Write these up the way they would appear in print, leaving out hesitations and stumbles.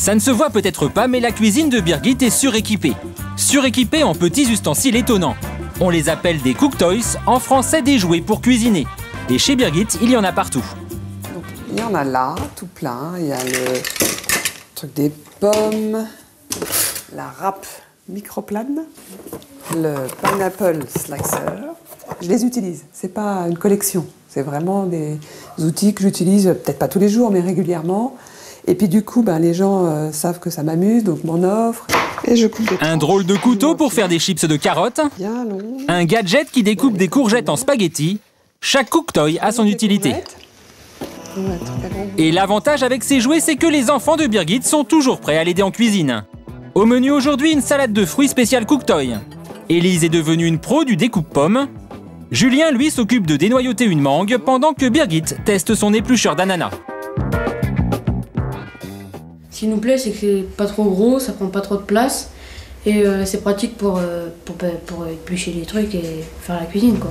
Ça ne se voit peut-être pas, mais la cuisine de Birgit est suréquipée. Suréquipée en petits ustensiles étonnants. On les appelle des cook toys, en français des jouets pour cuisiner. Et chez Birgit, il y en a partout. Donc, il y en a là, tout plein. Il y a le truc des pommes, la râpe microplane, le pineapple slicer. Je les utilise, c'est pas une collection. C'est vraiment des outils que j'utilise, peut-être pas tous les jours, mais régulièrement. Et puis du coup, les gens savent que ça m'amuse, donc m'en offrent. Et je coupe des un drôle de couteau pour faire des chips de carottes. bien long. Un gadget qui découpe des courgettes en spaghettis. Chaque cook toy a son utilité. Et l'avantage avec ces jouets, c'est que les enfants de Birgit sont toujours prêts à l'aider en cuisine. Au menu aujourd'hui, une salade de fruits spéciale cook toy. Élise est devenue une pro du découpe-pommes. Julien, lui, s'occupe de dénoyauter une mangue pendant que Birgit teste son éplucheur d'ananas. Ce qui nous plaît, c'est que c'est pas trop gros, ça prend pas trop de place et c'est pratique pour éplucher les trucs et faire la cuisine, quoi.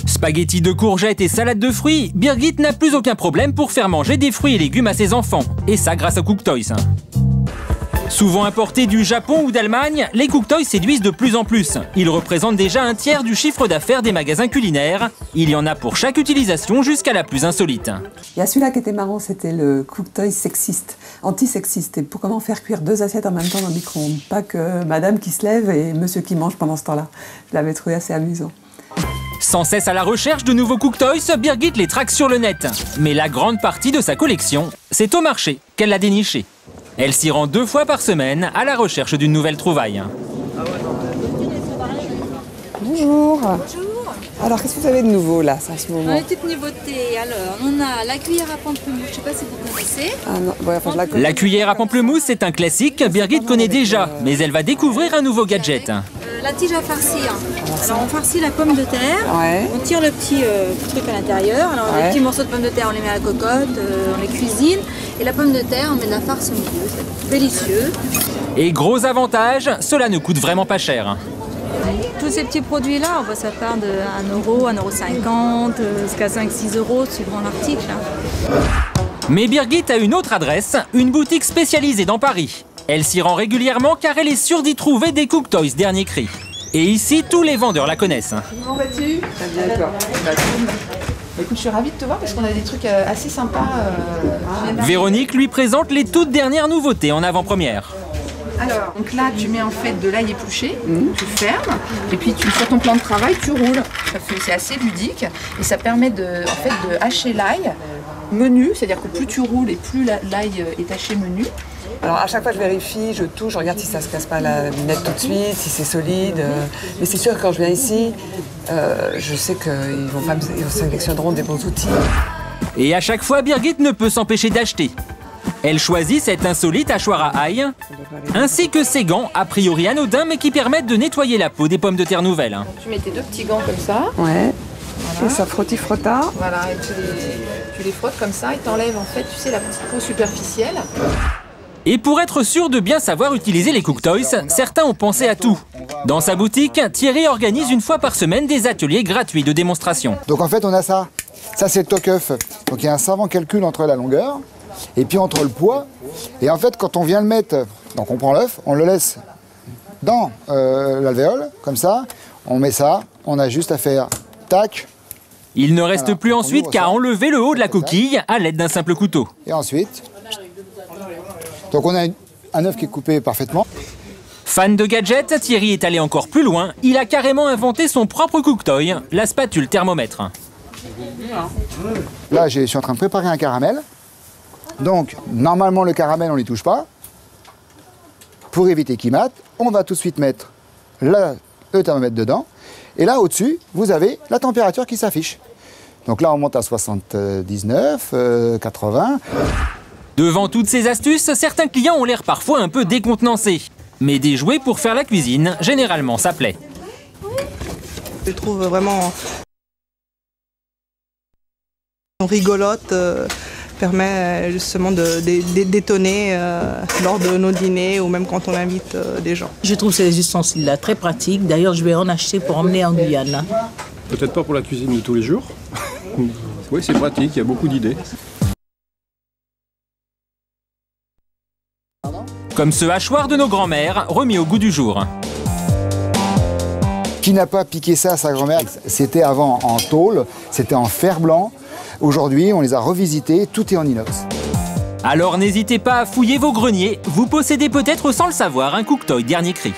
Spaghettis de courgettes et salade de fruits, Birgit n'a plus aucun problème pour faire manger des fruits et légumes à ses enfants. Et ça grâce aux cook toys. Souvent importés du Japon ou d'Allemagne, les cook toys séduisent de plus en plus. Ils représentent déjà un tiers du chiffre d'affaires des magasins culinaires. Il y en a pour chaque utilisation jusqu'à la plus insolite. Il y a celui-là qui était marrant, c'était le cook toy sexiste, anti-sexiste. Et pour comment faire cuire 2 assiettes en même temps dans le micro-ondes. Pas que madame qui se lève et monsieur qui mange pendant ce temps-là. Je l'avais trouvé assez amusant. Sans cesse à la recherche de nouveaux cook toys, Birgit les traque sur le net. Mais la grande partie de sa collection, c'est au marché qu'elle l'a déniché. Elle s'y rend 2 fois par semaine à la recherche d'une nouvelle trouvaille. Bonjour. Bonjour. Alors, qu'est-ce que vous avez de nouveau là, en ce moment? On a toutes nouveautés. Alors, on a la cuillère à pamplemousse, je ne sais pas si vous connaissez. Ah non, ouais, enfin, je la connais. La cuillère à pamplemousse, c'est un classique, Birgit connaît déjà, mais elle va découvrir un nouveau gadget. La tige à farcir. Alors, on farcit la pomme de terre, Ouais. on tire le petit truc à l'intérieur. Alors, les Ouais. petits morceaux de pommes de terre, on les met à la cocotte, on les cuisine. Et la pomme de terre, on met de la farce au milieu. C'est délicieux. Et gros avantage, cela ne coûte vraiment pas cher. Tous ces petits produits-là, ça part de 1 €, 1,50 € jusqu'à 5-6 € suivant l'article. Mais Birgit a une autre adresse, une boutique spécialisée dans Paris. Elle s'y rend régulièrement car elle est sûre d'y trouver des cook toys dernier cri. Et ici, tous les vendeurs la connaissent. Comment vas-tu? Très bien, d'accord. Écoute, je suis ravie de te voir parce qu'on a des trucs assez sympas. Véronique lui présente les toutes dernières nouveautés en avant-première. Alors, donc là, tu mets en fait de l'ail épluché, tu fermes, et puis sur ton plan de travail, tu roules. C'est assez ludique et ça permet de hacher l'ail menu, c'est-à-dire que plus tu roules et plus l'ail est haché menu. Alors, à chaque fois, je vérifie, je touche, je regarde si ça se casse pas la lunette tout de suite, si c'est solide. Mais c'est sûr que quand je viens ici, je sais qu'ils sélectionneront des bons outils. Et à chaque fois, Birgit ne peut s'empêcher d'acheter. Elle choisit cette insolite hachoir à ail, ainsi que ces gants, a priori anodins, mais qui permettent de nettoyer la peau des pommes de terre nouvelles. Donc, tu mets tes 2 petits gants comme ça. Ouais. Voilà. Et ça frotti-frotta. Voilà, et tu les frottes comme ça et t'enlèves en fait, tu sais, la petite peau superficielle. Et pour être sûr de bien savoir utiliser les cook toys, certains ont pensé à tout. Dans sa boutique, Thierry organise une fois par semaine des ateliers gratuits de démonstration. Donc en fait, on a ça. Ça, c'est le tokeuf. Donc il y a un savant calcul entre la longueur et puis entre le poids. Et en fait, quand on vient le mettre, donc on prend l'œuf, on le laisse dans l'alvéole, comme ça. On met ça, on a juste à faire tac. Il ne reste Voilà, plus on ensuite ouvre qu'à ça. enlever le haut de la coquille à l'aide d'un simple couteau. Et ensuite, donc on a un œuf qui est coupé parfaitement. Fan de gadgets, Thierry est allé encore plus loin. Il a carrément inventé son propre cook toy, la spatule thermomètre. Là, je suis en train de préparer un caramel. Donc, normalement, le caramel, on ne les touche pas. Pour éviter qu'il mate, on va tout de suite mettre le thermomètre dedans. Et là, au-dessus, vous avez la température qui s'affiche. Donc là, on monte à 79, 80. Devant toutes ces astuces, certains clients ont l'air parfois un peu décontenancés. Mais des jouets pour faire la cuisine, généralement, ça plaît. Je trouve vraiment rigolote, permet justement de détonner lors de nos dîners ou même quand on invite des gens. Je trouve ces ustensiles-là très pratiques. D'ailleurs, je vais en acheter pour emmener en Guyane. Peut-être pas pour la cuisine de tous les jours. Oui, c'est pratique, il y a beaucoup d'idées. Comme ce hachoir de nos grands-mères, remis au goût du jour. Qui n'a pas piqué ça à sa grand-mère? C'était avant en tôle, c'était en fer blanc. Aujourd'hui, on les a revisités, tout est en inox. Alors n'hésitez pas à fouiller vos greniers, vous possédez peut-être sans le savoir un Cooktoy dernier cri.